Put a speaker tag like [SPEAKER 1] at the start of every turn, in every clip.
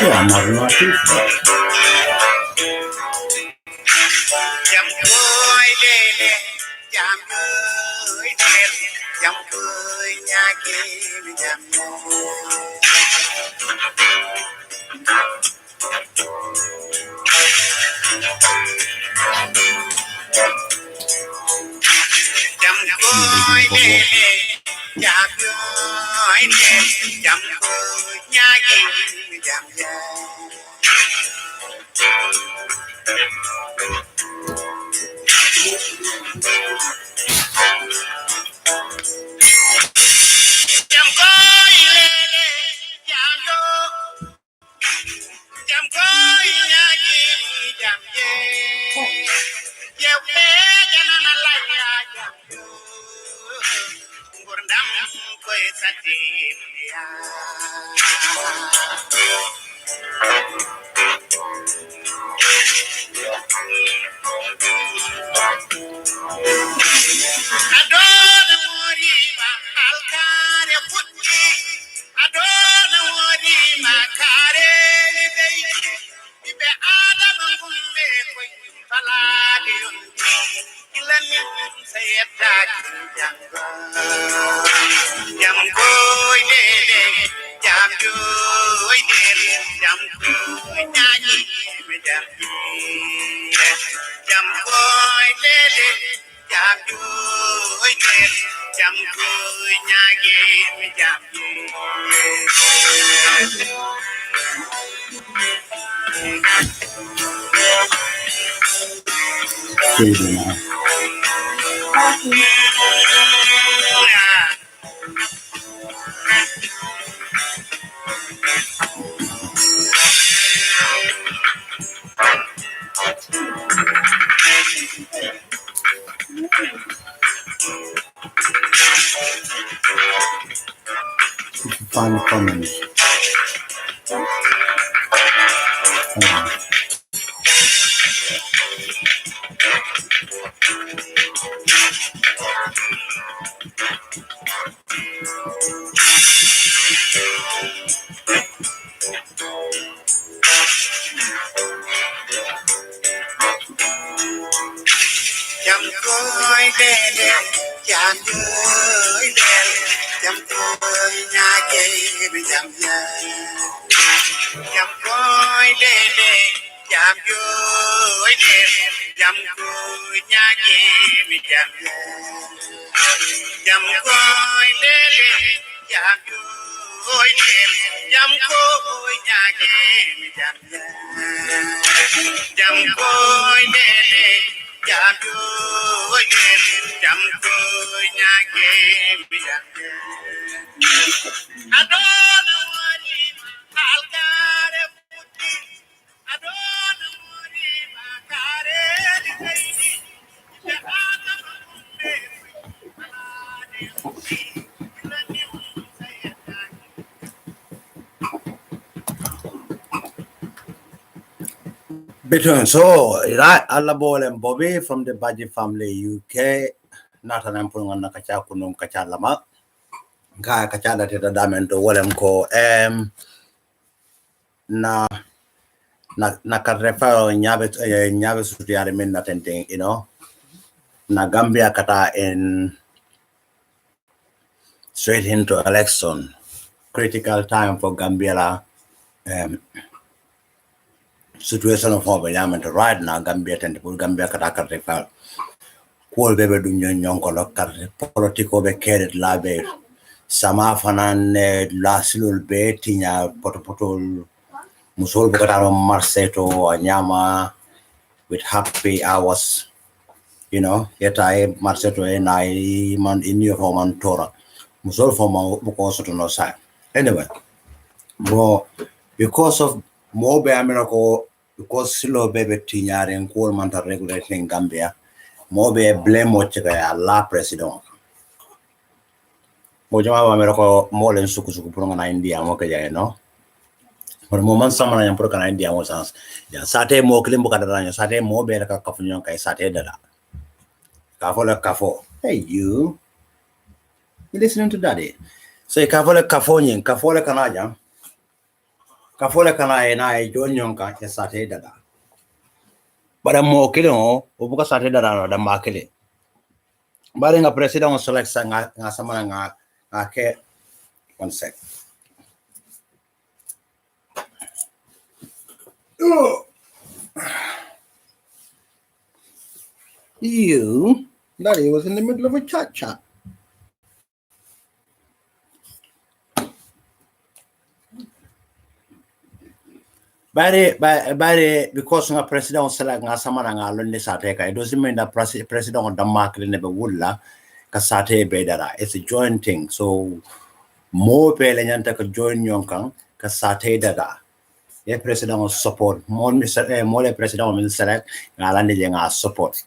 [SPEAKER 1] Yeah, I'm not too far. Find the comments. Between so right Alabol and Bobby from the Baji family UK, not an ample on Nakacha Kunum Kachalama. Ga Kachala to the Diamond to Willem ko na Karefa Nyabes Sutiarimin nothing, you know. Na Gambia kata in straight into election. Critical time for Gambia situation of government right now Gambia and Gambia kata Karefa. Kuol bebe du ñong ko lokar politiko be keret labe sama fanan lasilul be tinya potopotol musol be kata marseto anyama with happy hours, you know, yet I marseto and I man in your home and tora musol for because to no side anyway bro because of more be america because silo bebe tinya and kuol man regulating Gambia mo be blame mo chega la president mo jama America mo len suku pro na India mo ke ya no por mo man sama na pro kana India mo sans ya sate mo klim bu kadara sate mo be ka kafunyo kai sate dala kafo hey you listening to daddy so kafo le kanaja Kafole kana ena e jonyon ka ke sate dada. Bara mo kile o buka sate dada da makile. Bara nga president select nga sama nga ke 1 sec. You, Daddy was in the middle of a chat. Bari because nga president select nga sama nga londe sate ka, it doesn't mean that president of Denmark never would la ka sate be dada. It's a joint thing. So more pe le nyanta ka join yonkan ka sate dada. The president will support more president will select ngalande je nga support.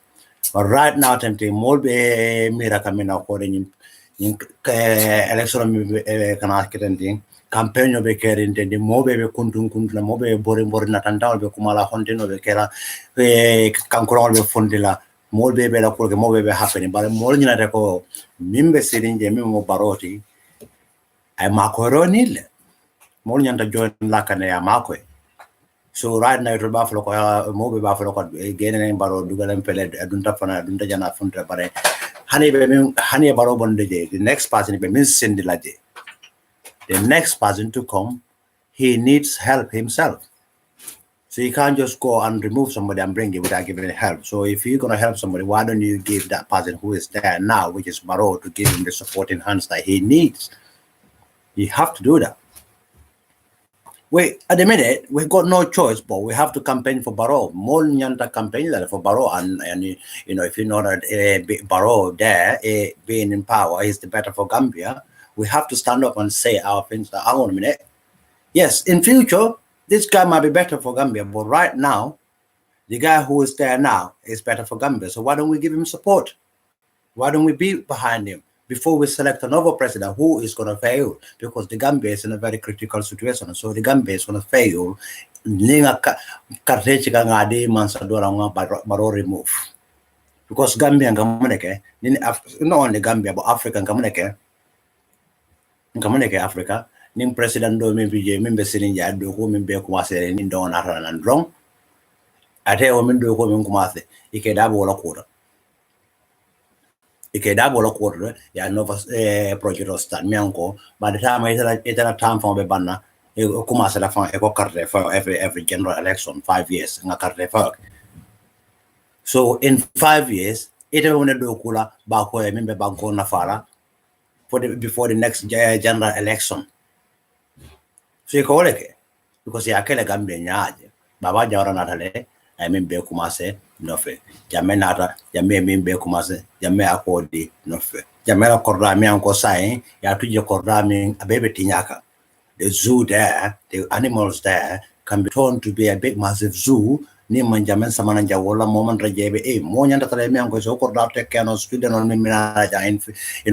[SPEAKER 1] But right now tempting more be mira kamina ko in election kana kitending campaign be kere intendi mo be kuntun mo be boring na tanda be kumala hontino be kera kankoro be fundila mo be la ko mo be happening but mo nyina de ko mimbe sirinje mimo baroti ay makoroni le mo nyanta join lakane ya makwe. So right now to Buffalo mo be Buffalo ko genen baro dugalam pele adunta fana adunta jana funta bare hani baro bonde je the next person be min sendila je. The next person to come, he needs help himself. So you can't just go and remove somebody and bring it without giving help. So if you're going to help somebody, why don't you give that person who is there now, which is Barrow, to give him the supporting hands that he needs? You have to do that. At the minute, we got no choice, but we have to campaign for Barrow. More nyanta campaign for Barrow, and if you know that Barrow there being in power is the better for Gambia. We have to stand up and say our things. Hang on a minute. Yes, in future, this guy might be better for Gambia, but right now, the guy who is there now is better for Gambia. So why don't we give him support? Why don't we be behind him before we select another president who is going to fail? Because the Gambia is in a very critical situation. So the Gambia is going to fail. Remove. Because Gambia and Gamuneke, not only Gambia, but Africa and Gamuneke, Africa, ning president do min bije min be sirin ja do ko min be commencer ni don aran wrong ate o min do ko min commencer ike da bo la ko ya no project of start mi anko by the time it time for be banna e commencer la fin e ko carte for every general election 5 years nga carte for. So in 5 years it wona do kula ba ko e min be banko na fara before the next general election. So because ya kele Gambia nyaje baba jawra natale ay min be commencer no fe jamme nata jamme min be commencer jamme akodi no fe jamme la korda mi anko sai ya tuje korda mi abebe tinyaka. The zoo there, the animals there can be turned to be a big massive zoo ni manjamen samana jawola moment rajebe mo nyanda tale mi anko so korda take care of student on mi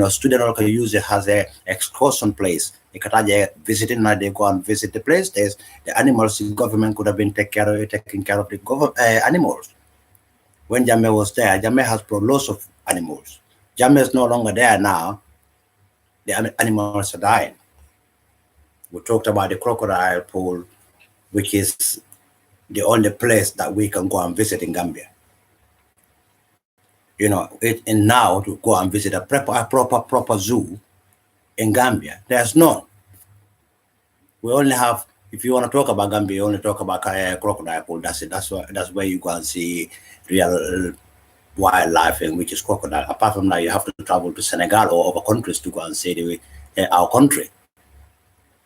[SPEAKER 1] student can use it as a excursion place. Visiting now they go and visit the place. There's the animals. The government could have been taking care of the animals. When Jammeh was there, Jammeh has brought lots of animals. Jammeh is no longer there now. The animals are dying. We talked about the crocodile pool, which is the only place that we can go and visit in Gambia. And now to go and visit a proper zoo in Gambia, there's none. We only have, if you want to talk about Gambia, you only talk about crocodile pool. That's it. That's where you go and see real wildlife, which is crocodile. Apart from that, you have to travel to Senegal or other countries to go and see our country,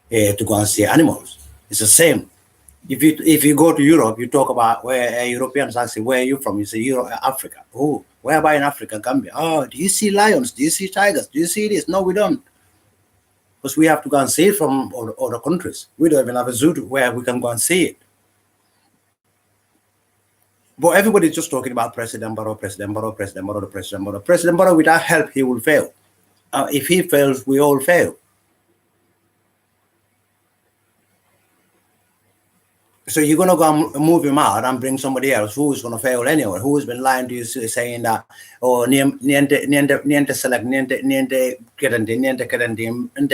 [SPEAKER 1] to go and see animals. It's the same. If you go to Europe, you talk about where Europeans ask you, where are you from? You say Africa. Oh, where about in Africa? Gambia. Oh, do you see lions? Do you see tigers? Do you see this? No, we don't. Because we have to go and see it from other countries. We don't even have a zoo where we can go and see it. But everybody's just talking about President Barrow. President Barrow, without help, he will fail. If he fails, we all fail. So you're gonna go and move him out and bring somebody else who is gonna fail anyway, who has been lying to you, saying that, oh, niente select, niente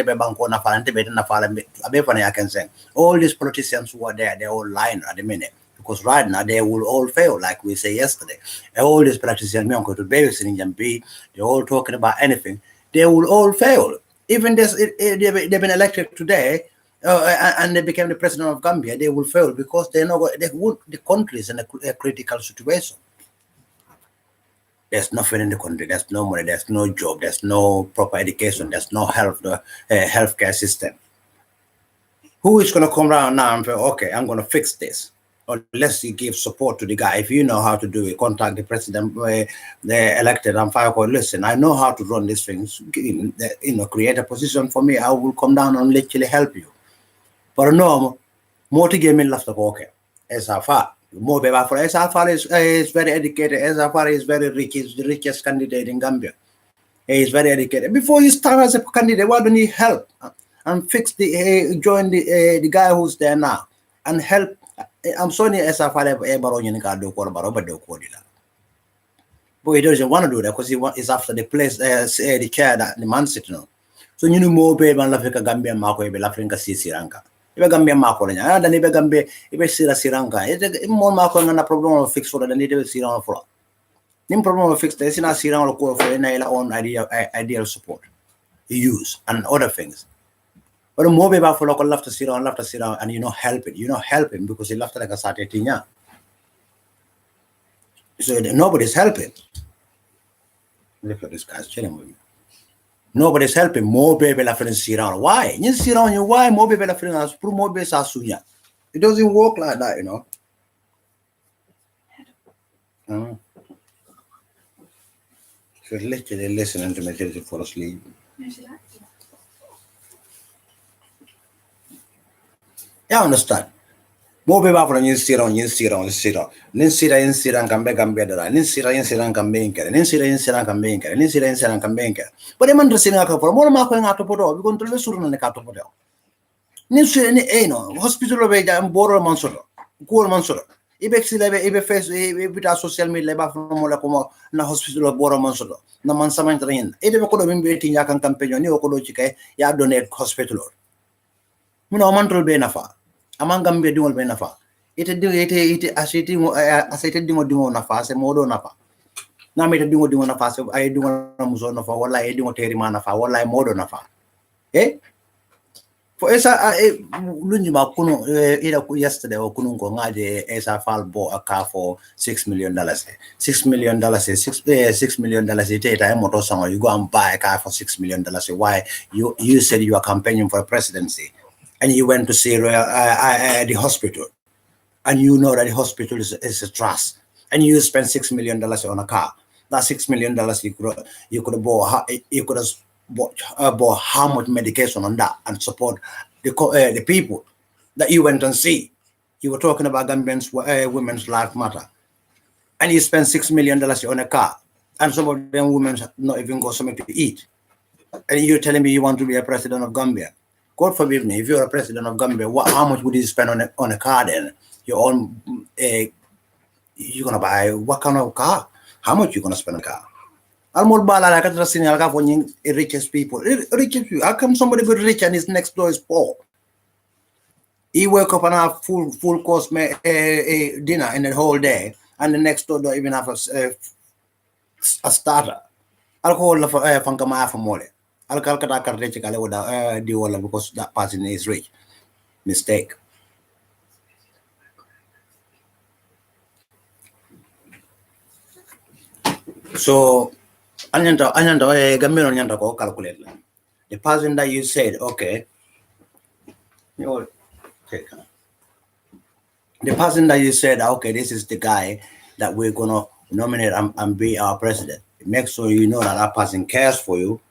[SPEAKER 1] be banko na fala, niente be na fala, abe fana I can say. All these politicians who are there, they're all lying at the minute. Because right now they will all fail, like we say yesterday. And all these politicians, me uncle to baby sitting and B, they're all talking about anything. They will all fail. Even this, they've been elected today. And they became the president of Gambia, they will fail because they know the country is in a critical situation. There's nothing in the country. There's no money. There's no job. There's no proper education. There's no healthcare system. Who is going to come around now and say, okay, I'm going to fix this? Unless you give support to the guy. If you know how to do it, contact the president, the elected, and fire call, listen, I know how to run these things. Create a position for me. I will come down and literally help you. But no, more to give me left of okay. Esafar, more baby for Esafar is very educated. Esafar is very rich. He's the richest candidate in Gambia. He is very educated. Before you start as a candidate, why don't you help and fix join the guy who's there now and help? I'm sorry, Esafar but he doesn't want to do that because he's after the place, the chair that the man sitting on. So you know more baby and Lafrika Gambia Marco, Lafrika Sri Lanka. Ibe Gambia Marco, and then Ibe Gambia, Ibe Sri Lanka. It's more Marco and a problem of fix for the native Sri Lanka for. The problem of fix this in a Sri Lanka for any own ideal support, use and other things. But the more baby for local left to Sri Lanka, and help it. Help him because he left like a Saturday. So nobody's helping. Look at this guy's chilling with me. Nobody's helping. More people are friends around. Why? You see around you. Why more people are friends? More people are suya. It doesn't work like that, So literally listening to me till you fall asleep. Yeah, I understand. More people are friends. You sit around. Ninsiran can be Gambia. Ninsiran can be inker. Ninsiran can be inker. Ninsiran can be inker. But the man dressing up for more mark going out to put up. We're going to the Suran and the Cato Hotel. Ninsiran, hospital of a border Mansur, Cool Mansur. Ibe face with social media from Molacoma, na hospital of Boro Mansur, na Mansamantarin. It could have been waiting Yakan campaign, Neokologica, ya donate hospital. Mantrol Benafa. Among Gambia doing Benafa. It as it dingo nafa, se modo nafa. Na made a dingo nafa, I do a muson for what I do a terimana for what I modo nafa. Eh? For Esa Lunjima Kuno yesterday or Kunungo Ngade Esa Fal bought a car for $6 million. $6 million, $6 million a motor you go and buy a car for $6 million. Why you said you are campaigning for a presidency and you went to see the hospital. And you know that the hospital is a trust, and you spend $6 million on a car. That $6 million you could have bought how much medication on that and support the people that you went and see. You were talking about Gambians women's life matter, and you spend $6 million on a car, and some of them women not even got something to eat, and you're telling me you want to be a president of Gambia. God forgive me, if you're a president of Gambia, how much would you spend on a car then? Your own, you're gonna buy what kind of car? How much you gonna spend on a car? Almost bala like a richest people. Richest people. How come somebody be rich and his next door is poor? He wake up and have full course dinner in the whole day, and the next door don't even have a starter. Alcohol for funkama for more. Alcohol because that person is rich. Mistake. So, calculate. The person that you said, okay, the person that you said, okay, this is the guy that we're gonna nominate and be our president. Make sure you know that person cares for you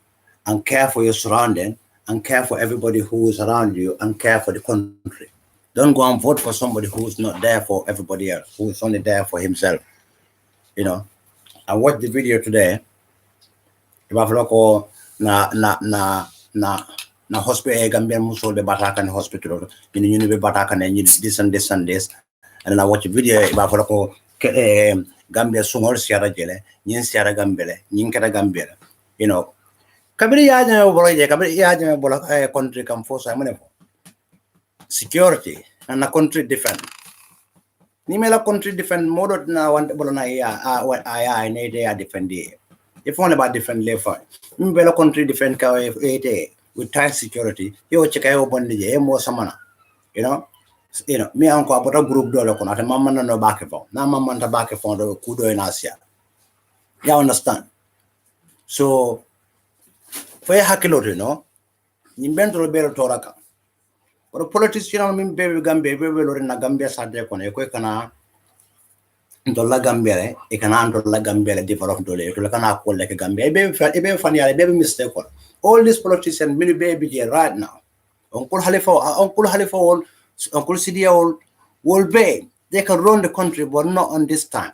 [SPEAKER 1] and care for your surrounding and care for everybody who is around you and care for the country. Don't go and vote for somebody who's not there for everybody else, who is only there for himself. I watched the video today. Na na hospital Gambian musol be batakan hospital you be batakan and this and this and I watch a video about for Gambia sungor siara jele nyin siara gambele nyin kata gambia kabiri yaje boloje kabiri yaje bolo country come force amene security and a country defend ni mela country defend modot na want bolona what I need they defend if only about defend lefa ni bela country defend ka with tight security yo cheka yo bonde je mo samana you know me anko abota group do la ko na mamma no back phone na mamma ta back phone do kudo in Asia you understand so for hakilo ni bentro bero toraka or politician min be Gambia be lori na Gambia sade ko ne ko kana dolla Gambia e kana dolla Gambia develop dole to kana ko le Gambia be fan yale be mistake ko all these politicians many baby here right now Uncle Halifa Uncle Sidia will be they can run the country but not on this time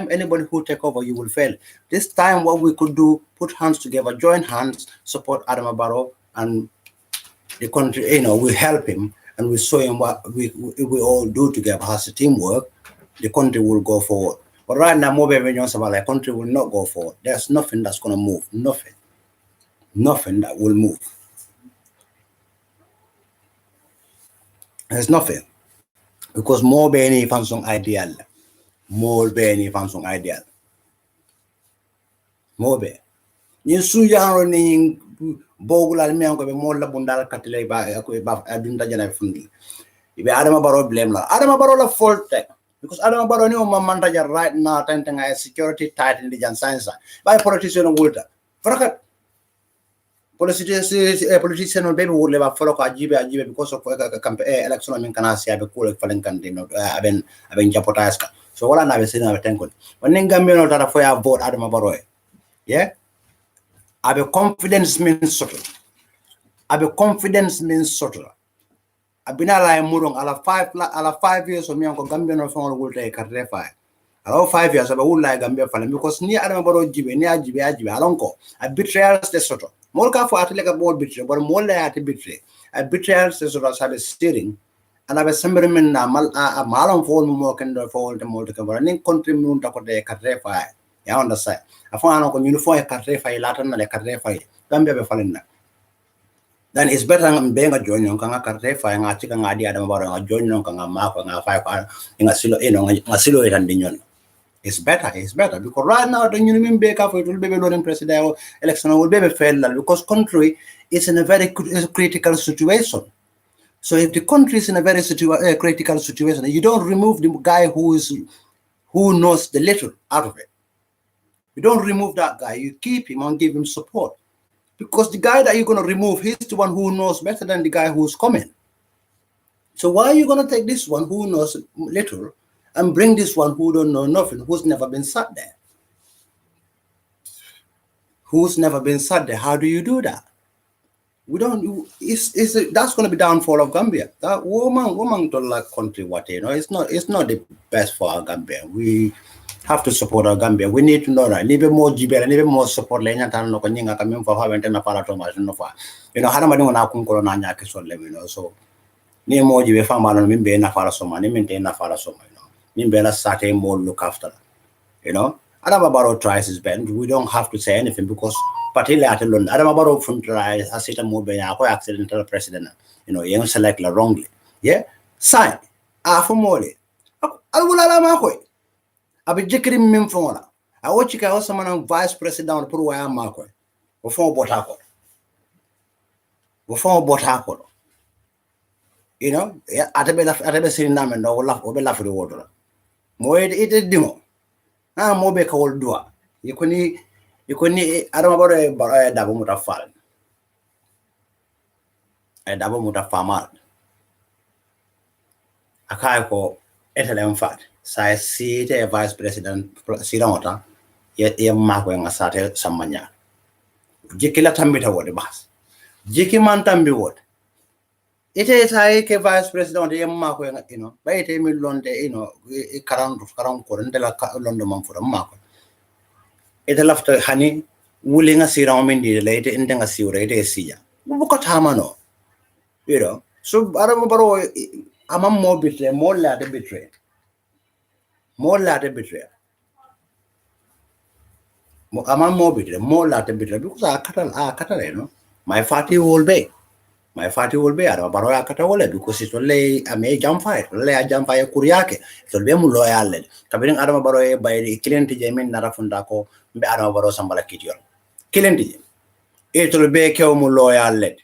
[SPEAKER 1] anybody who take over you will fail this time what we could do put hands together join hands support Adama Barrow and the country we help him and we show him what we all do together as a teamwork the country will go forward but right now the country will not go forward there's nothing that's going to move nothing that will move there's nothing because more Benny function ideal more be ni suya ni bogulal mi ko be mo la bundal katile ba adunda jana fundi ibe Adama Barrow blame la Adama Barrow la fault because Adama Barrow ni o mamanta jar right now tentanga security tight in the jan science by politician wulta farakat politician on baby would level follow ajibe because of election min kana sia be ko falen kan aben jeopardize so wala na be sina be tenkon wonen Gambia no tara fo ya vote Adama Barrow yeah abe confidence means subtle abina la murong ala 5 years o mi ko Gambia no fon will take carre 5 ala 5 years abe will like Gambia falen because ni Adama Barrow jibe ni ajibe alonko a betrayal the subtle more ka for atleka board betray but more la at betray a betrayal the subtle sabe steering and abe sembermen na malon fo mo ken do fo de mo de ka ni country mun ta ko de carre 5 ya understand afan ko uniform e carre 5 latan na le carre 5 Gambia be falen na then it's better ngam be nga join nga carre 5 nga chika nga di Adama Barrow nga join nga ma ko nga 5 nga silo nga silo e tan di nyon it's better because right now the union be ka for to be loading president election will be fail because country is in a very critical situation so if the country is in a very critical situation you don't remove the guy who knows the little out of it. You don't remove that guy, you keep him and give him support. Because the guy that you're going to remove, he's the one who knows better than the guy who's coming. So why are you going to take this one who knows little and bring this one who don't know nothing, who's never been sat there? How do you do that? That's going to be downfall of Gambia. That woman don't like country it's not the best for our Gambia. We have to support our Gambia. We need to know that. Need more GBL, need more support. Lenya tan no kanyinga kami for have na para to mas no fa. Hana madi na kunkolo na nya ke so le so. Ni more GBL fa malo mimbe na fara so man, maintain na fara so Mimbe na start more look after. Adama Barrow tries his best. We don't have to say anything because particularly at London, Adama Barrow from try asita mo be ya ko accidental president. Yung select la wrongly. Yeah? Sign. For more. Alwala ma ko. Abi jikri mim fonga. A wochi ka o sama vice president pour wa ma ko. Wo fon bota ko. Atabe sirinda men do o be lafri wodo. Mo ite dimo. Mo be ka wol dua. Yikoni Adama Barrow dabo mutafal. Dabo mutafamal. Akai ko etelem fat. Sai si te vice president siramota ye mako nga sate samanya. Jikila tambita wode bas. Jiki man tambi wode. Ite sai ke vice president ye mako nga ba ite mi londe karam ko ndela londo man fura mako. Ite lafta hani wuli nga siram min di le ite indenga siure ite siya. Bukatamano, you know. So Adam Baro, I'm more betray, more lad betray, more lad betray. I'm more betray, more lad betray because I cut, you know. My fatty will be. My fatty will be Adam Baro Akatawale because it will lay a may jump fire, lay a jump fire Kuriake, it will be loyal. Cabin Adam Baro by the killing Jamin Narafundako, be Adam Baro Sambala Kitio. Killing it will be Kyomu loyal.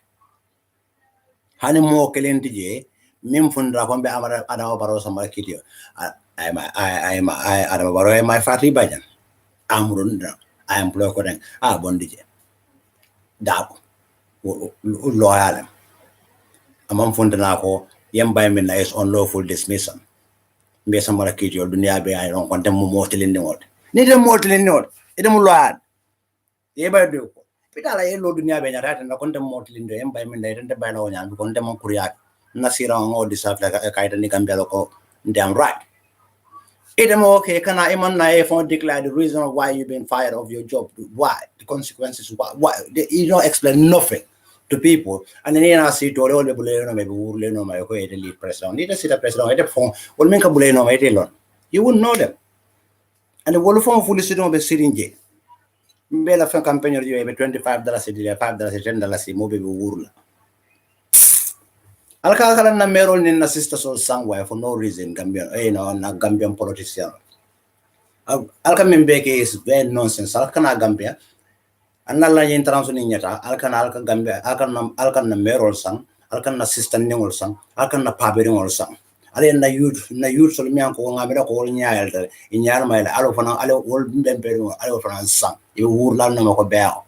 [SPEAKER 1] Hani mo kelenti je mim fundra ko be amara adama baro sama kitio I adama baro my fati bajan amrun I employ ko den bondi je dako loyal amam fundana ko yamba min is unlawful dismissal be sama kitio dunia be ay ron konte mo motilin ni wot ni de motilin ni wot ede mo loyal yeba do ko pitala yelo dunia be nyata na konte motilin do yamba min de tente baylo nyam konte mo kuriya nasira ngo disafla kaita ni Gambia ko damn right. Okay, can I even declare the reason why you've been fired of your job? Why? The consequences, why? You don't explain nothing to people. And then I see to all the bullet, maybe we'll my way to lead president. Need to sit a president at the phone, will make a bullet no alone. You wouldn't know them. And the whole phone fully sit on the sitting jail. Bella for campaign you have $25 a day, $5, $10 a movie will. Alka na meron ni na sister so somewhere for no reason Gambian na Gambian politician. Alka membeke is very nonsense. Alka na Gambia. Anala yin international nyata. Alka Gambia. Alka na meron sang. Alka na sister ningol sang. Alka na pabiri ngol sang. Ale na youth so mi anko ngamira ko nyaal de. Inyar mai alo fana alo wol mbembe alo fana sang. You wurla na mako beo.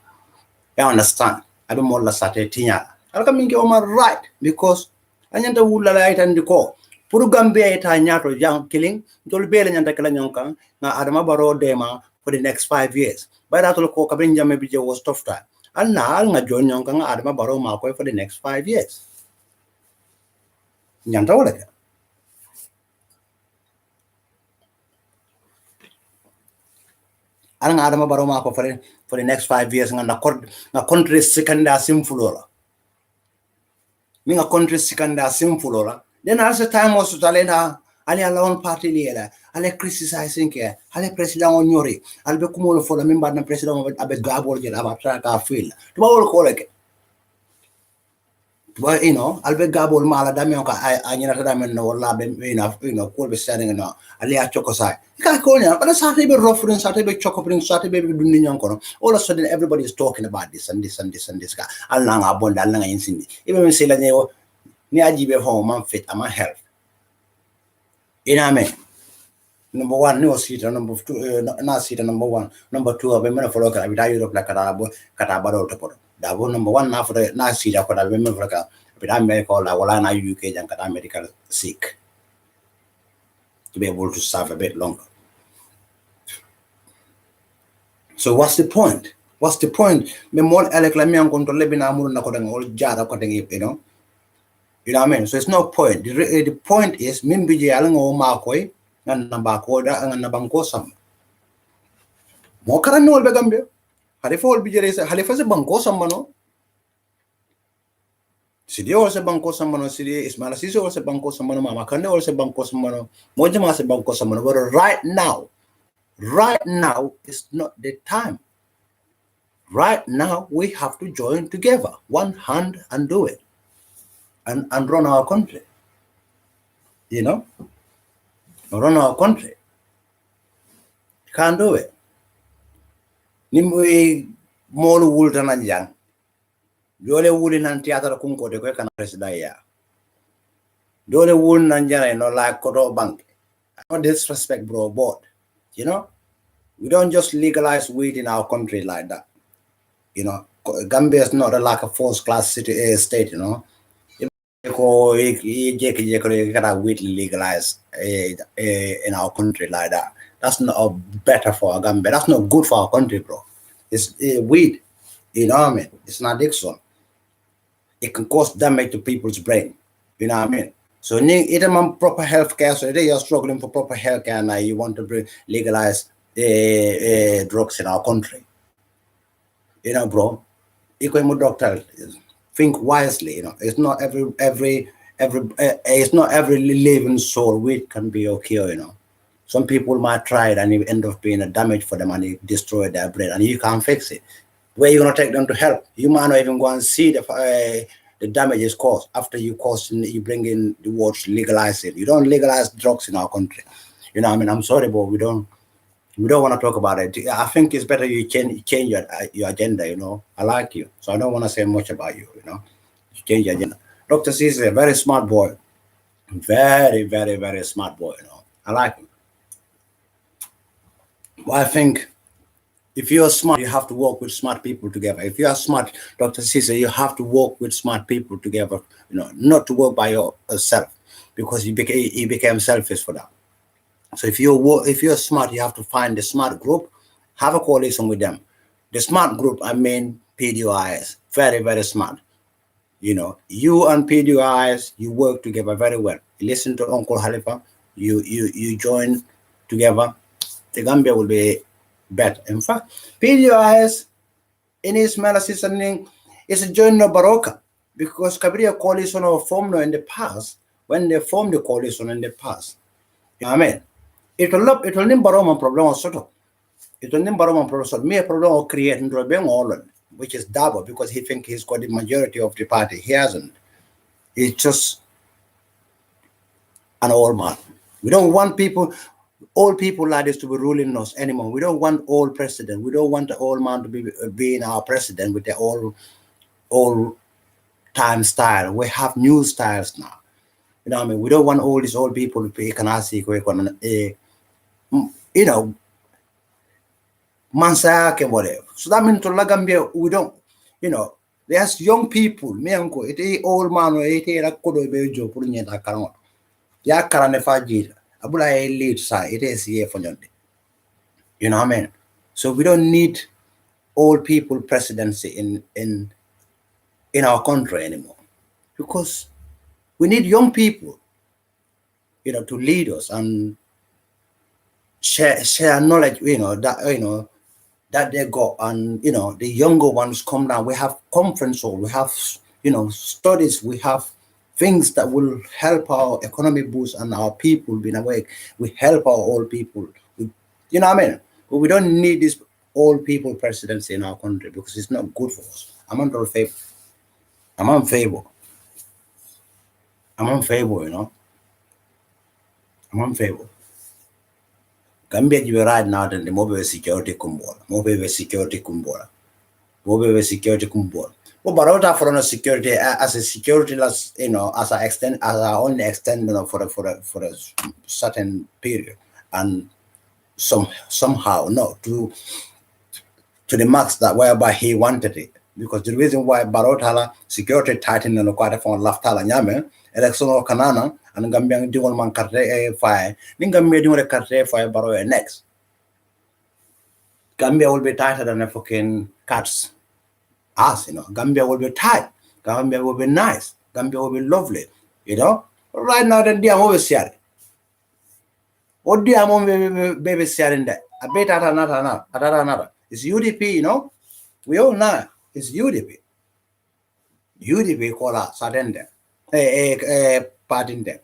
[SPEAKER 1] You understand? Abi mo la sate tinya. Alka mingi oma right because anyanta wula la itandi ko pour Gambia ita nyato young killing dol bele nyanta kala nyonka na Adama Barrow dema for the next 5 years by that ko kabin jamme bije was tough time alna al nga jon nyonka nga Adama Barrow ma ko for the next 5 years nyanta wala ka al nga Adama Barrow ma ko for the next 5 years nga na country second simfulora minga country sikanda simfulola then as a time was talenta ali alone party leader ali criticizing ke ali president on nyori albe kumolo fola mimba na president abe gabol je aba traka feel to bawol ko leke but albe gabol mala dami ko anyina ta dami no wala be ko be standing no ali a choko sai ka ko nya but sa be reference sa be choko bring sa be dundi nyon ko all of a sudden everybody is talking about this and this and this and this ka alla nga bonda alla nga insindi ibe men sela nyewo ni ajibe ho man fit ama health me number 1 no seat number 2 na seat number 1 number 2 be men follow ka bi da Europe la kata baro to podo da bo number 1 na for na seat ko da be men follow ka bi da America la wala na UK jan kata medical sick to be able to serve a bit longer. So what's the point? What's the point? Me more elekla on control bina amul na ko da ngol jara ko tengi you know what I mean? So it's no point. The point is min bije ala ngo makoy nan nambako da ang nabangko sam. Mo karan no be Gambia. Halifa ol bije resa halifa se bangko sam mano. Sidi ol se bangko sam mano sidi Ismail Sisi ol se bangko sam mano mama kande ol se bangko sam mano. Mo jama se bangko sam mano. But right now is not the time. Right now we have to join together, one hand and do it. And run our country, run our country. Can't do it. Nimwe molu wulta na jang. Dole wuli nan theater kunko de ko kana presida ya. Dole wul nan jara no like koto bank. No disrespect bro, but we don't just legalize weed in our country like that. Gambia is not like a first class state, Weed legalized in our country like that. That's not better for our Gambia. That's not good for our country, bro. It's weed, you know what I mean? It's an addiction. It can cause damage to people's brain, you know what I mean? So it's a proper health care. So they are struggling for proper health care, and you want to legalize drugs in our country, bro. Equal doctor. think wisely. It's not it's not every living soul which can be okay. Some people might try it and it end up being a damage for them and it destroy their brain and you can't fix it. Where you gonna take them to help? You might not even go and see the damage is caused after you bring in the words legalize it. You don't legalize drugs in our country. I'm sorry, but we don't want to talk about it. I think it's better you change your agenda. I like you, so I don't want to say much about you. You change your agenda. Dr. C is a very smart boy, very, very, very smart boy. I like him. Well, I think if you're smart, you have to work with smart people together. If you are smart, Dr. Caesar, you have to work with smart people together, not to work by yourself, because you became selfish for that. So if you're smart, you have to find a smart group, have a coalition with them. The smart group, I mean PDIs, very, very smart. You and PDIs, you work together very well. You listen to Uncle Halifa, you join together, the Gambia will be better. In fact, PDIs in his seasoning is a joint no Baroka, because Kabria coalition or formed in the past, when they formed the coalition in the past. I mean, it will nimbaroma problem sort of. It will nimbaroma problem. Me problem create which is double because he think he's got the majority of the party. He hasn't. He's just an old man. We don't want old people like this to be ruling us anymore. We don't want old president. We don't want the old man to be being our president with the old time style. We have new styles now. We don't want all these old people to be Mansayak and whatever. So that means to Gambia, we don't, there's young people, me uncle, it old man or it a kodo bejo putting it a caron. Ya carane faji, abula lead side, it is here for you. You know what I mean? So we don't need old people presidency in our country anymore. Because we need young people, to lead us and share knowledge, that they got, and the younger ones come down. We have conference hall, we have studies, we have things that will help our economy boost and our people being awake. We help our old people. You know what I mean? But we don't need this old people presidency in our country because it's not good for us. I'm on favor. I'm on favor. I'm on favor. Gambia you right now than the mobile security kumbola. Mobile security kumbola. Well, Barota for a security as a security as I only extend for a certain period and somehow to the max that whereby he wanted it. Because the reason why Barota security tightened and quite for Laftala Nyame, election or Kanana, and Gambian doing one carte fire, Ningambia doing a carte fire Baroya next. Gambia will be tighter than a fucking cats. Gambia will be tight. Gambia will be nice. Gambia will be lovely. Right now, then they are always sharing. What do you baby sharing that? I bet another. It's UDP, We all know it's UDP. UDP call us Sadende. Part in them.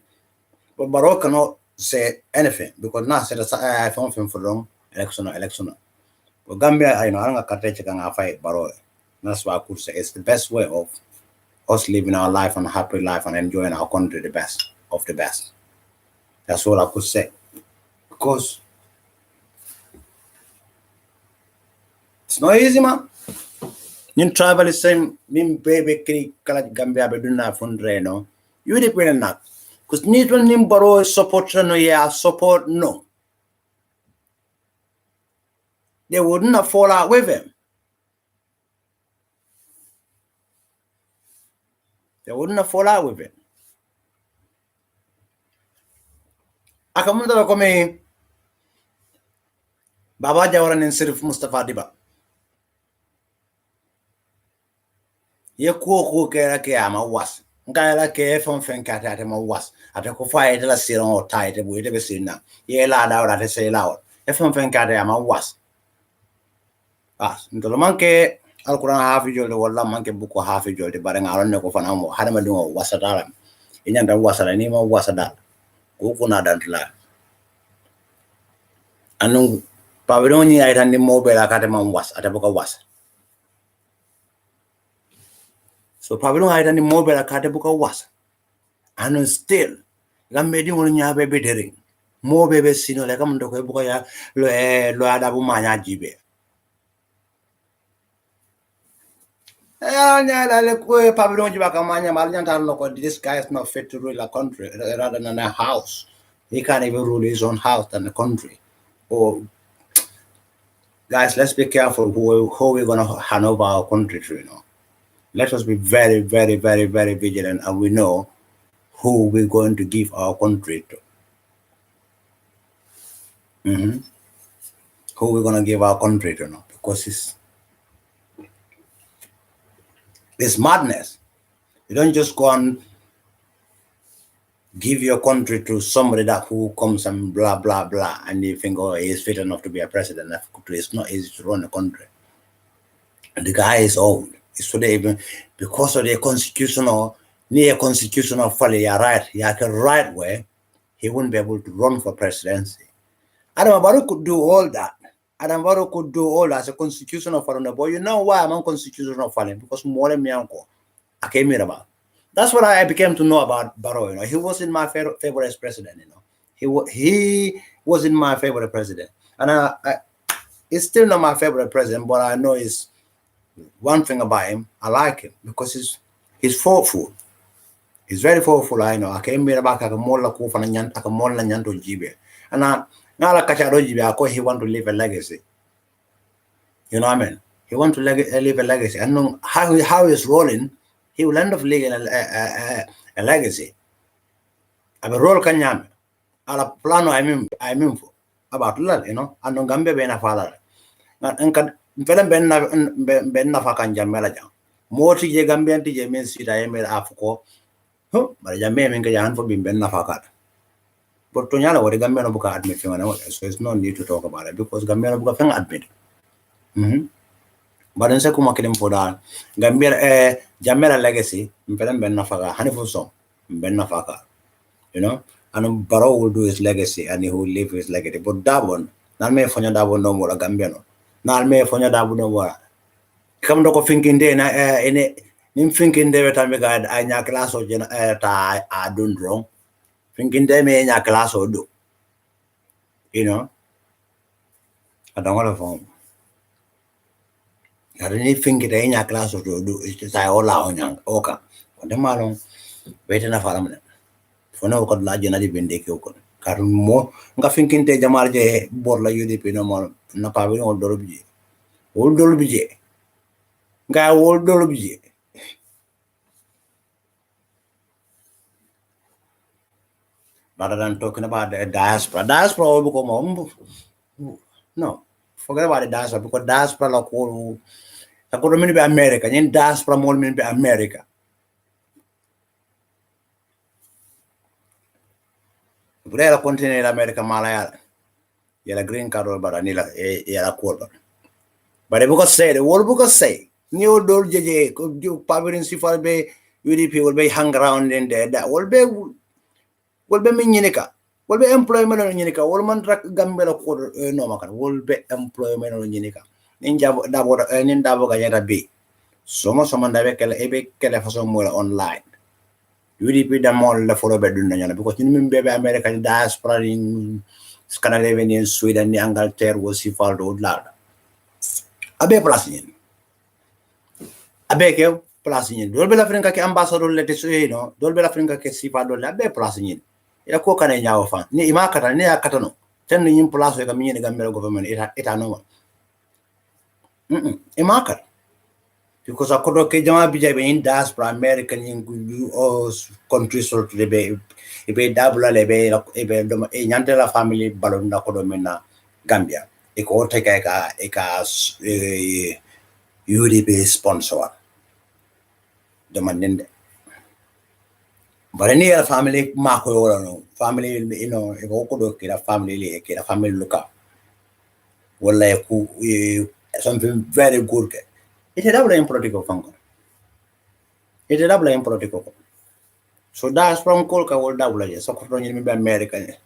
[SPEAKER 1] But Barrow cannot say anything because now said I found him for long election. But Gambia, I don't fight Barrow. That's why I could say it's the best way of us living our life and a happy life and enjoying our country the best of the best. That's all I could say. Because it's not easy, man. You travel the same, baby, Gambia, but do not fundre, You depend not. Because neither Nimbaro support support no. They wouldn't have fall out with him. They wouldn't have fall out with him. Akamunda come Baba Jawaran and Sirif Mustafa Diba. Ye ko kera ke ama was. Ngala ke from Fenkata at ma was. At a fight la siron or tight we never seen now. Ye lad out at a say loud. If from Fenkata ama was. Into the monkey alquran hafi jolde walla manke buko hafi jolde bare ngaron ne ko fana mo hadama dungo wasatala inyanda wasala ni ma wasada ko kuna dantla anu pawron ni ay tan ni mo be la kate ma was ata buko was so pawron ay tan ni mo be la kate buko was anu still gambe di won nyaabe be dering mo be sino le kam ndo ko buko ya lo ada bu ma nya jibe this guy is not fit to rule a country rather than a house. He can't even rule his own house than a country. Oh, guys, let's be careful who we're going to hand over our country to, you know. Let us be very, very, very, very vigilant, and we know who we're going to give our country to. Who we're going to give our country to, you know, because it's madness. You don't just go and give your country to somebody that who comes and blah blah blah, and you think, oh, he's fit enough to be a president. It's not easy to run a country. And the guy is old. It's today even because of the constitutional folly, you're right. You're the right way. He wouldn't be able to run for presidency. Adam Barrow could do all that. Adam Barrow could do all that as a constitutional follower. But you know why I'm unconstitutional following? Because more than me uncle, I came here about. That's what I became to know about Barrow. You know, he wasn't my favorite president. You know, he wasn't my favorite president, and he's still not my favorite president. But I know is one thing about him. I like him because he's thoughtful. He's very thoughtful. I know. I came here about akamola ko fananyan akamola nyanto jibe, and now la kacharo jibe ako he want to leave a legacy. You know what I mean? He want to leave a legacy. I know how he's rolling. He will end up leaving a legacy. I will roll kanyam. Ala plano I mean for about love, you know. And Gambia be na father. And can ben na fakan jamela jam. More to je Gambian to je men sita emel afuko. But jamme men ka for being ben na fakat. But to nyala what Gambian buka admit so it's no need to talk about it because Gambian buka feng admit. But in Sakuma Kidim for that, Gambia Jamela legacy, Mpelem Ben Nafaka, Haniful song, Ben Nafaka, you know, and Barrow will do his legacy and he will live his legacy. But that one, not me for that one no more a Gambiano, not me for that one no more. Come to thinking day, in it, thinking there time I nya class or I don't wrong, thinking they may nya class or do, you know, I don't want to phone. I don't think it ain't a class of do it's just I all out young oka. When the malon waiting a farm for no could large and even take you could. Carry more, thinking take Jamal J. Borla UDP no more, no pavilion or Dolby. Old Dolby. Guy old Dolby. Rather than talking about the diaspora will become home. No, forget about the diaspora because diaspora like all. I could mean be America, and diaspora more mean be America. Brera continent America Malaya. You're a green card or Baranilla, you're a quarter. But the book say, the world book say, New Dol JJ, could do Pavirin for be UDP will be hung around in there. That will be Minica. Will be employment on Unica. Will man track Gambela quarter no macan. Will be employment on Unica. Ninja Dabo earning Dabo Gayata B. Someone Dabekel Ebe Kelefason more online. UDP the more the follow bedroom because you remember American diaspora in Scandinavian, Sweden, Angleterre was he followed loud. Abe Plasin. Abe Plasin. Dolbe la Franca ambassador let it say, no, Dolbe la Franca Sifado, Abe Plasin. A cook and a yawa ni Imakata, near Catano. 10 million plus with a million Gambia government, it are no one. Imaka. Because I could okay, Jama Bija in diaspora, American in countries or to the bay, a double a Yantela family, Balona Codomena, Gambia. A court take a UDP sponsor. The man. But any other family, Marco, family, you know, if a family look up. Well, like something very good. ite dabla en politiko fanko ite dabla en politiko ko so diaspora ko ka wol dabla je so ko to nyimi be America ne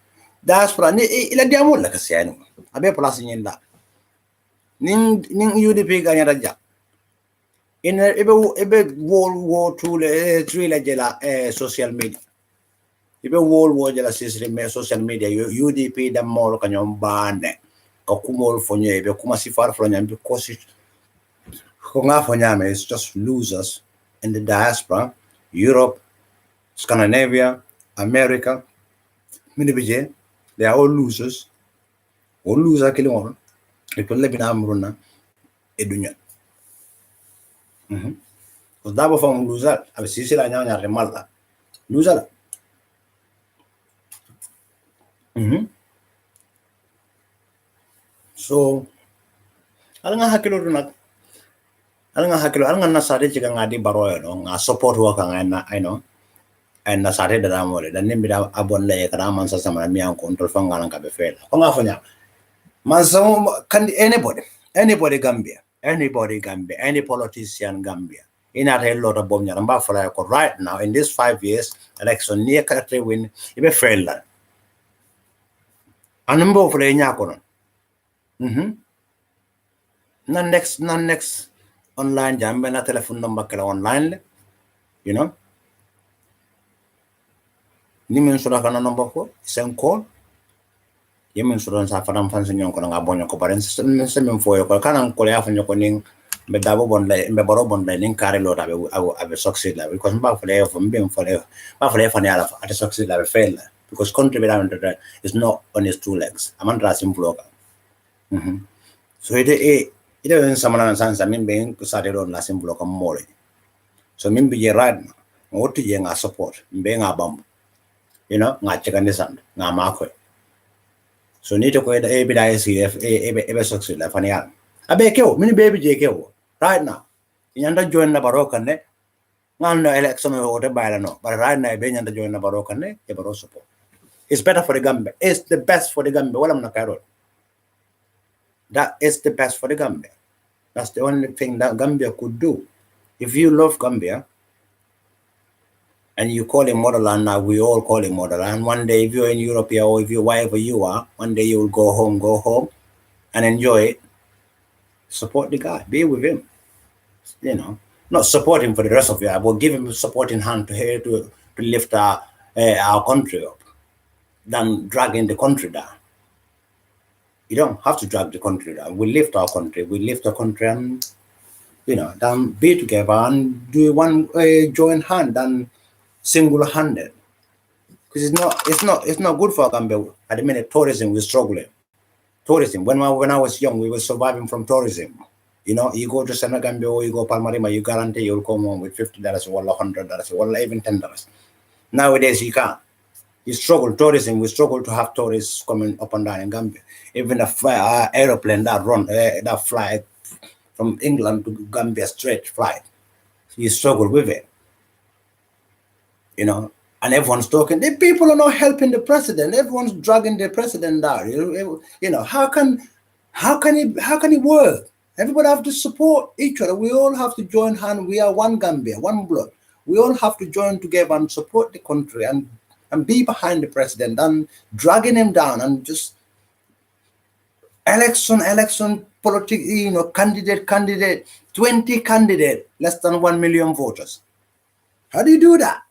[SPEAKER 1] diaspora ni ila diamol la ka siani abe place nyin la nin UDP ganya raja in ebe World War II le 3 la jela social media ebe World War jela social media UDP da mol ka nyom bane ka kumol fonye ebe kuma sifar fronya because it's just losers in the diaspora, Europe, Scandinavia, America. They are all losers. All losers killing one. People living in Amruna, Edunya. Because that was from loser. I was Sicily and Remalta. Loser. So, alang hakilo na alang nasari chika ngadi baroyo no nga support work nga I know and nasari da mole dan nimbi da abon le kada man sa sama mi an control fanga lan ka be fel ko nga fanya man so can anybody Gambia any politician Gambia in a lot of bomb nyamba for like right now in this 5 years election near country win ibe fel la anumbo for nya ko non non next online jambe na telephone number kala online you know ni men sura kana number ko sen call yemen sura sa faram fan sen ko nga bonyo ko paren sen men foyo ko kana ko ya fanyo ko ning be dabo bon lay be baro bon lay ning kare lo tabe abe succeed la because ba fle fo mbem fle ba fle fan ya la at succeed la fail because country without that is not on its two legs amandra simple ka so ite en samana sansa min be ko sare ron la simple ko mole so min be right ngoti je nga support mbe nga bam you know nga chekande sand nga makwe so ni to ko e bi da CF e succeed la fania abe kew min baby je kew right now nyanda join na baroka ne ngan no election o de bayla no but right now be nyanda join na baroka ne e baro support it's better for the Gambia it's the best for the Gambia wala na kairo that is the best for the Gambia that's the only thing that Gambia could do if you love Gambia and you call it motherland now we all call it motherland one day if you're in Europe or if you wherever you are one day you will go home and enjoy it support the guy be with him you know not support him for the rest of your life but give him a supporting hand to lift our country up than dragging the country down you don't have to drag the country down we lift our country and you know then be together and do one joint hand and single-handed because it's not good for Gambia at the minute tourism we're struggling tourism when I was young we were surviving from tourism you know you go to Senegambia or you go Palmarima you guarantee you'll come home with $50 or $100 or even $10 nowadays you can't you struggle tourism we struggle to have tourists coming up and down in Gambia even a aeroplane that fly from England to Gambia straight flight you struggle with it you know and everyone's talking the people are not helping the president everyone's dragging the president down you know how can it work everybody have to support each other we all have to join hands we are one Gambia one blood we all have to join together and support the country and be behind the president and dragging him down and just election politics you know candidate 20 candidate less than 1 million voters how do you do that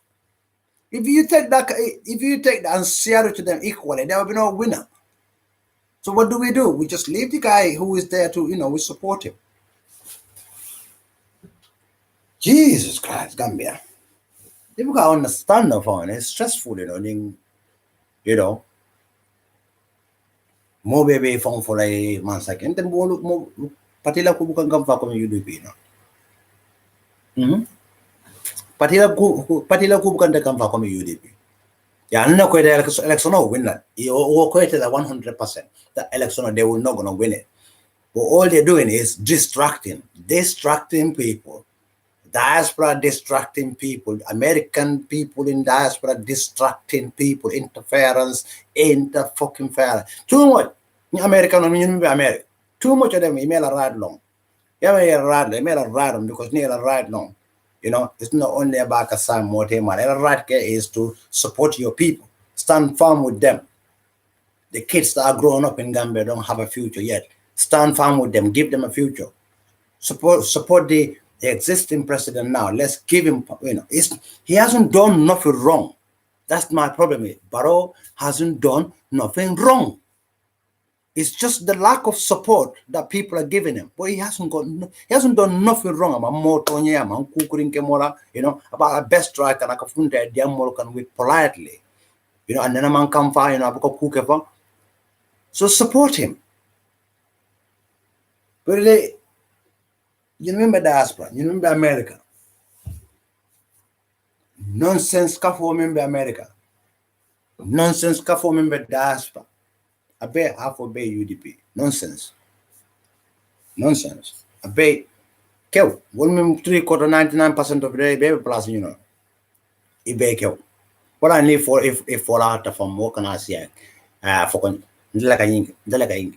[SPEAKER 1] if you take that and share it to them equally, there will be no winner. So what do? We just leave the guy who is there to, we support him. Jesus Christ, Gambia. You can understand the phone. It's stressful, More baby phone for a month second. Then more patila kubukan kamfa kung UDP, Patila kubukan de kamfa kung UDP. Yeah, I'm not quite election no win that. You quite that 100%. The election they will not gonna win it. But all they're doing is distracting people. Diaspora distracting people, American people in diaspora distracting people, interference. Too much. American America. Too much of them email right long. Yeah, they made a right because near a right now. You know, it's not only about a sign more man. A right is to support your people, stand firm with them. The kids that are growing up in Gambia don't have a future yet. Stand firm with them, give them a future. Support the existing president now. Let's give him, he hasn't done nothing wrong. That's my problem. Barrow hasn't done nothing wrong. It's just the lack of support that people are giving him. But he hasn't done nothing wrong. I'm more Tonya, I'm Kukurin Kemora, about a best strike and I can find that Diamorkan with politely. And then a man come fire, so support him. But you remember diaspora, you remember America. Nonsense kafo remember America. Nonsense kafo remember diaspora. I bet half obey UDP. Nonsense. I bet Kew. 99% of the baby plus, Ibe Kew. What I need for if for out from what can I say? For UDP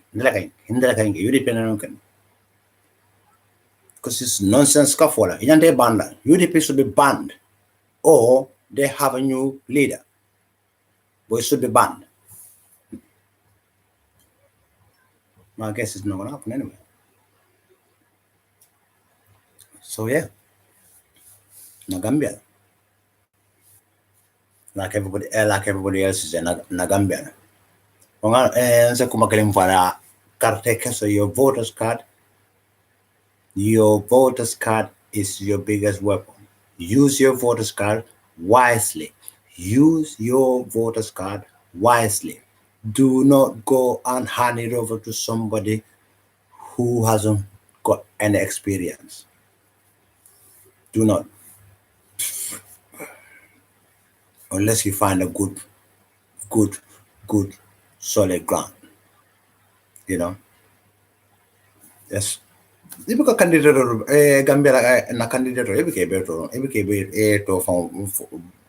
[SPEAKER 1] because it's nonsense scuffle. They banned. UDP should be banned, or they have a new leader, but it should be banned. My guess it's not gonna happen anyway. So yeah, Gambia, like everybody else is in Gambia. So your voters card. Your voters card is your biggest weapon. Use your voters card wisely. Use your voters card wisely. Do not go and hand it over to somebody who hasn't got any experience. Do not. Unless you find a good, solid ground. Yes. Ibu ka kandidato Gambia na kandidato ibu ke to from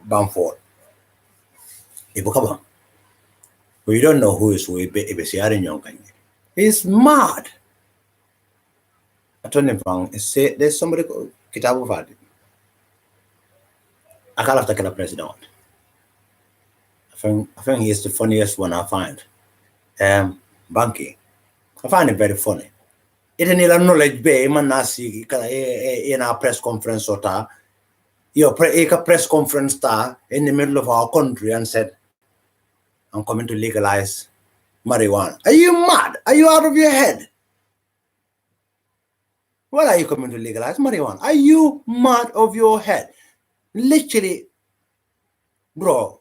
[SPEAKER 1] Bamford. Ibu ka ba? We don't know who is who. Ibu si Aaron Young. He's mad. I told him say there's somebody Kitabu Fadi. I can't have to get a president. I think he's the funniest one I find. Banky. I find it very funny. It ain't a knowledge be man nasi in a press conference or your press conference in the middle of our country and said, I'm coming to legalize marijuana. Are you mad? Are you out of your head? Why are you coming to legalize marijuana? Are you mad of your head? Literally, bro.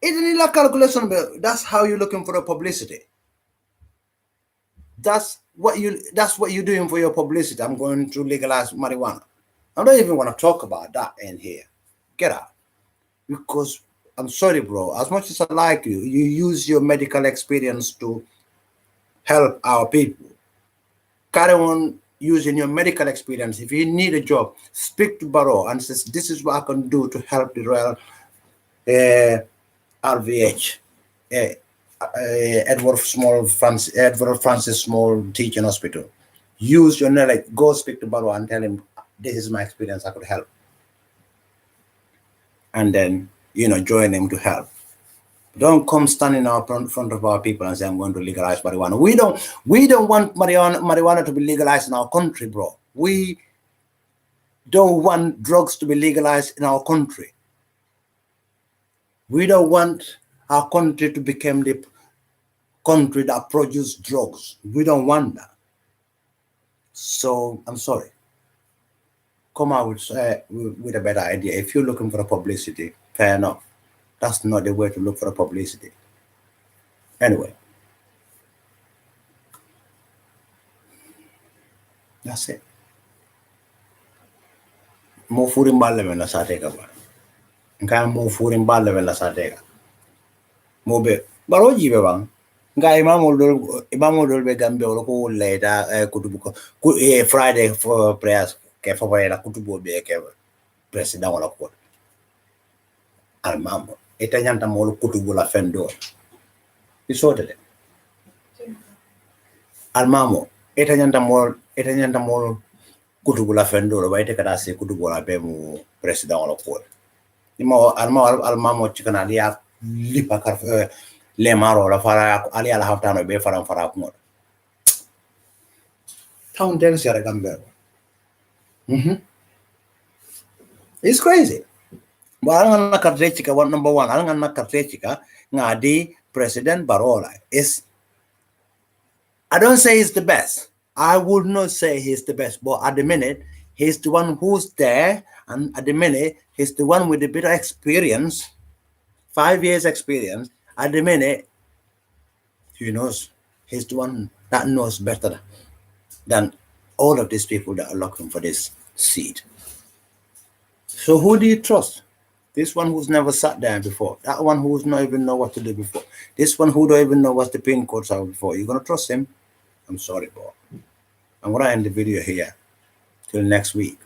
[SPEAKER 1] It ain't a calculation, but that's how you're looking for the publicity. That's what you're doing for your publicity. I'm going to legalize marijuana. I don't even want to talk about that in here. Get out. Because I'm sorry, bro. As much as I like you, you use your medical experience to help our people. Carry on using your medical experience. If you need a job, speak to Barrow and says, this is what I can do to help the Royal RVH. Edward Francis Small Teaching Hospital. Use your knowledge. Go speak to Barrow and tell him, this is my experience, I could help. And then, join him to help. Don't come stand in front of our people and say, I'm going to legalize marijuana. We don't want marijuana to be legalized in our country, bro. We don't want drugs to be legalized in our country. We don't want our country to become the country that produces drugs. We don't want that. So I'm sorry. Come out with a better idea. If you're looking for a publicity, fair enough. That's not the way to look for a publicity. Anyway. That's it. Mo furin balle la sateka ba. Nka mo furin balle la sateka. Mo be baro jibe bang. Nka imamo dol be Gambia ko later kutubu ko Friday for prayers ke for la kutubu be ke president wala ko. Almamo eta nyanta mo kutubu la fendo. Isotele. Almamo Ita nyanta mol kutubula fendo ba ite kada se kutubula be mu president wala ko. Imo alma mo chikana dia lipa kar le maro la fara ali ala haftano be fara ko. Town den sere Gambia. It's crazy. But ang nakatechika one number one, ang nakatechika ngadi President Barola is, I don't say he's the best. I would not say he's the best, but at the minute, he's the one who's there, and at the minute, he's the one with the better experience, 5 years experience. At the minute, he knows, he's the one that knows better than all of these people that are looking for this seat. So who do you trust? This one who's never sat there before. That one who's not even know what to do before. This one who don't even know what the pin codes are before. You're going to trust him? I'm sorry, bro. I'm going to end the video here. Till next week.